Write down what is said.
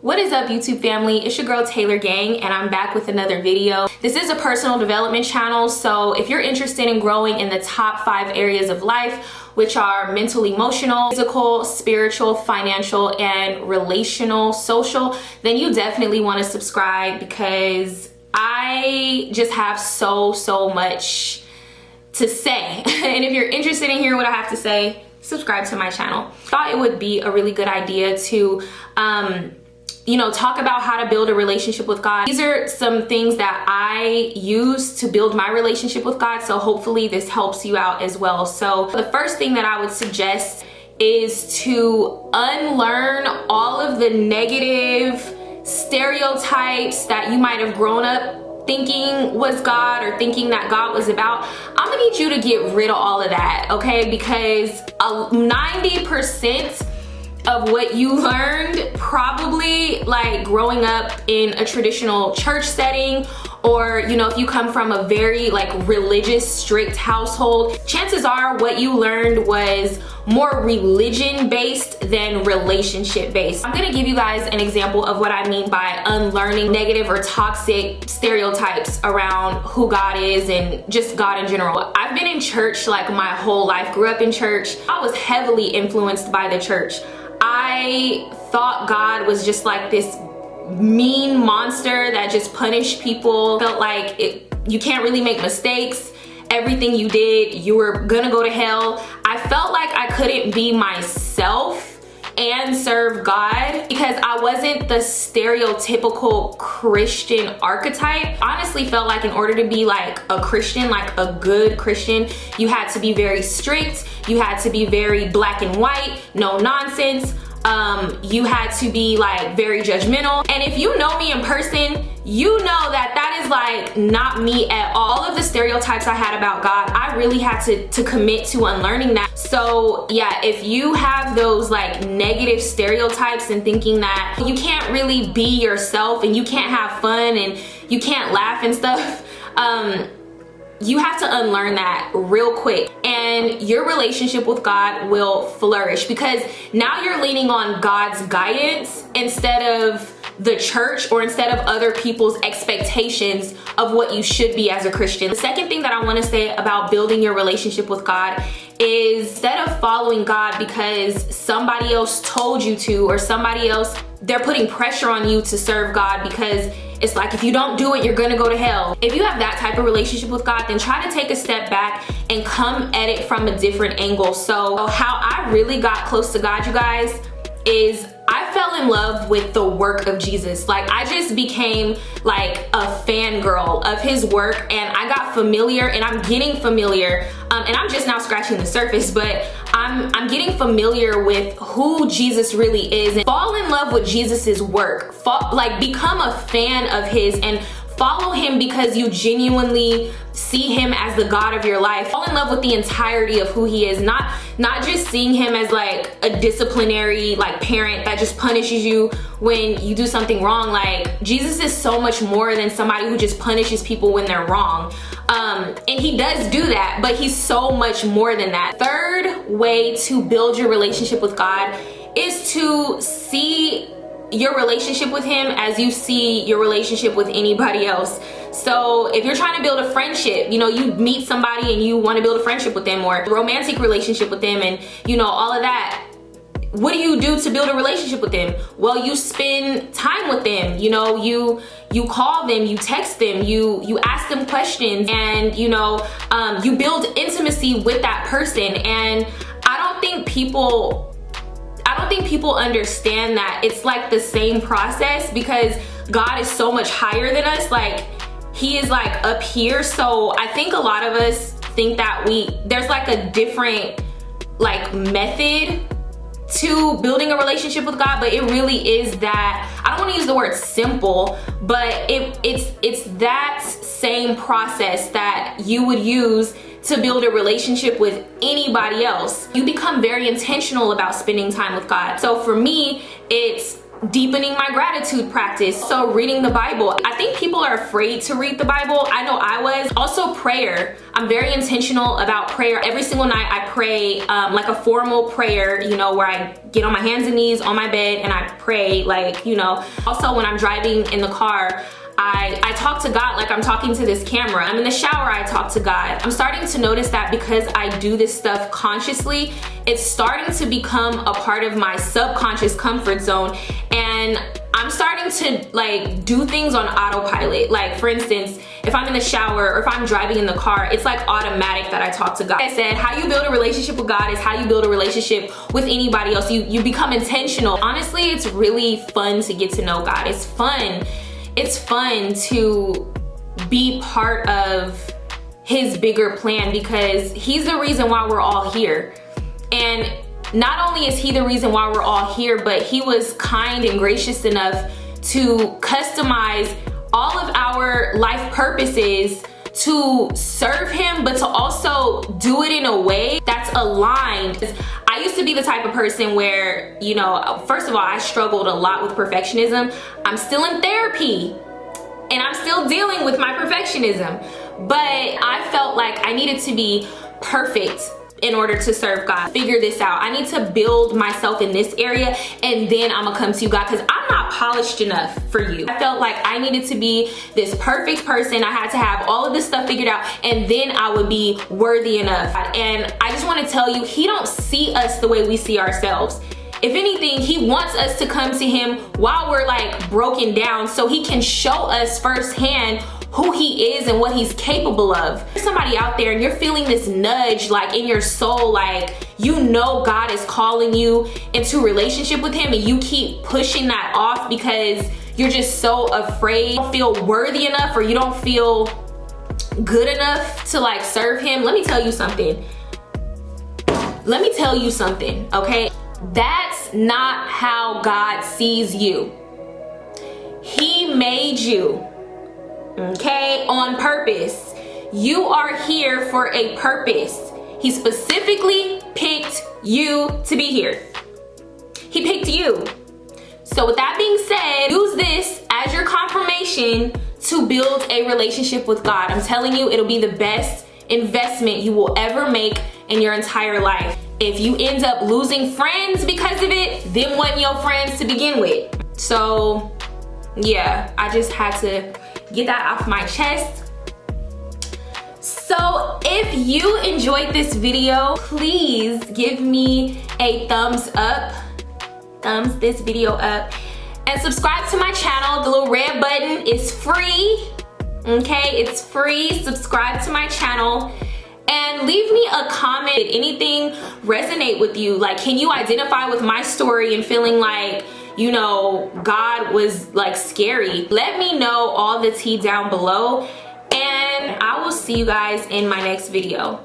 What is up, YouTube family? It's your girl Taylor Gang, and I'm back with another video. This is a personal development channel, so if you're interested in growing in the top 5 areas of life, which are mental, emotional, physical, spiritual, financial, and relational, social, then you definitely want to subscribe because I just have so much to say. And if you're interested in hearing what I have to say, subscribe to my channel. Thought it would be a really good idea to talk about how to build a relationship with God. These are some things that I use to build my relationship with God, so hopefully this helps you out as well. So the first thing that I would suggest is to unlearn all of the negative stereotypes that you might have grown up thinking was God or thinking that God was about. I'm gonna need you to get rid of all of that, okay? Because 90% of what you learned probably like growing up in a traditional church setting, or if you come from a very like religious, strict household, chances are what you learned was more religion based than relationship based. I'm gonna give you guys an example of what I mean by unlearning negative or toxic stereotypes around who God is and just God in general. I've been in church like my whole life, grew up in church. I was heavily influenced by the church. I thought God was just like this mean monster that just punished people. Felt like you can't really make mistakes. Everything you did, you were gonna go to hell. I felt like I couldn't be myself and serve God because I wasn't the stereotypical Christian archetype. Honestly felt like in order to be like a Christian, like a good Christian, you had to be very strict. You had to be very black and white, no nonsense. You had to be like very judgmental. And if you know me in person, you know that that is like not me at all. All of the stereotypes I had about God, I really had to commit to unlearning that. So yeah, if you have those like negative stereotypes and thinking that you can't really be yourself and you can't have fun and you can't laugh and stuff, you have to unlearn that real quick, and your relationship with God will flourish because now you're leaning on God's guidance instead of the church or instead of other people's expectations of what you should be as a Christian. The second thing that I want to say about building your relationship with God is instead of following God because somebody else told you to, or somebody else, they're putting pressure on you to serve God because it's like, if you don't do it, you're gonna go to hell. If you have that type of relationship with God, then try to take a step back and come at it from a different angle. So how I really got close to God, you guys, is I fell in love with the work of Jesus. Like I just became like a fangirl of his work, and I got familiar, and I'm getting familiar, and I'm just now scratching the surface, but I'm getting familiar with who Jesus really is, and fall in love with Jesus's work. Become a fan of his and follow him because you genuinely see him as the God of your life. Fall in love with the entirety of who he is, not just seeing him as like a disciplinary like parent that just punishes you when you do something wrong. Like Jesus is so much more than somebody who just punishes people when they're wrong. And he does do that, but he's so much more than that. Third way to build your relationship with God is to see your relationship with him as you see your relationship with anybody else. So if you're trying to build a friendship, you meet somebody and you want to build a friendship with them or a romantic relationship with them, and all of that, what do you do to build a relationship with them? Well, you spend time with them. You call them, you text them, you ask them questions, and you build intimacy with that person. And I don't think people understand that it's like the same process because God is so much higher than us. Like he is like up here. So I think a lot of us think that there's like a different like method to building a relationship with God, but it really is that, I don't want to use the word simple, but it's that same process that you would use to build a relationship with anybody else. You become very intentional about spending time with God. So for me, it's deepening my gratitude practice. So reading the Bible. I think people are afraid to read the Bible. I know I was. Also prayer. I'm very intentional about prayer. Every single night I pray like a formal prayer, you know, where I get on my hands and knees on my bed and I pray, like, you know. Also when I'm driving in the car, I talk to God like I'm talking to this camera. I'm in the shower, I talk to God. I'm starting to notice that because I do this stuff consciously, it's starting to become a part of my subconscious comfort zone, and I'm starting to like do things on autopilot. Like for instance, if I'm in the shower or if I'm driving in the car, it's like automatic that I talk to God. Like I said, how you build a relationship with God is how you build a relationship with anybody else. You become intentional. Honestly, it's really fun to get to know God. It's fun. It's fun to be part of his bigger plan because he's the reason why we're all here. And not only is he the reason why we're all here, but he was kind and gracious enough to customize all of our life purposes to serve him, but to also do it in a way that's aligned. I used to be the type of person where, you know, first of all, I struggled a lot with perfectionism. I'm still in therapy and I'm still dealing with my perfectionism, but I felt like I needed to be perfect in order to serve God. Figure this out. I need to build myself in this area and then I'm gonna come to you, God, because I'm not polished enough for you. I felt like I needed to be this perfect person. I had to have all of this stuff figured out and then I would be worthy enough. And I just want to tell you, he don't see us the way we see ourselves. If anything, he wants us to come to him while we're like broken down so he can show us firsthand who he is and what he's capable of. There's somebody out there and you're feeling this nudge like in your soul, like you know God is calling you into relationship with him and you keep pushing that off because you're just so afraid. You don't feel worthy enough or you don't feel good enough to like serve him. Let me tell you something. Let me tell you something, okay? That's not how God sees you. He made you, okay, on purpose. You are here for a purpose. He specifically picked you to be here. He picked you. So with that being said, use this as your confirmation to build a relationship with God. I'm telling you, it'll be the best investment you will ever make in your entire life. If you end up losing friends because of it, them wasn't your friends to begin with. So yeah, I just had to get that off my chest. So if you enjoyed this video, please give me a thumbs up, thumbs this video up, and subscribe to my channel. The little red button is free, okay? It's free. Subscribe to my channel and leave me a comment. Did anything resonate with you? Like, can you identify with my story and feeling like, you know, God was like scary? Let me know all the tea down below and I will see you guys in my next video.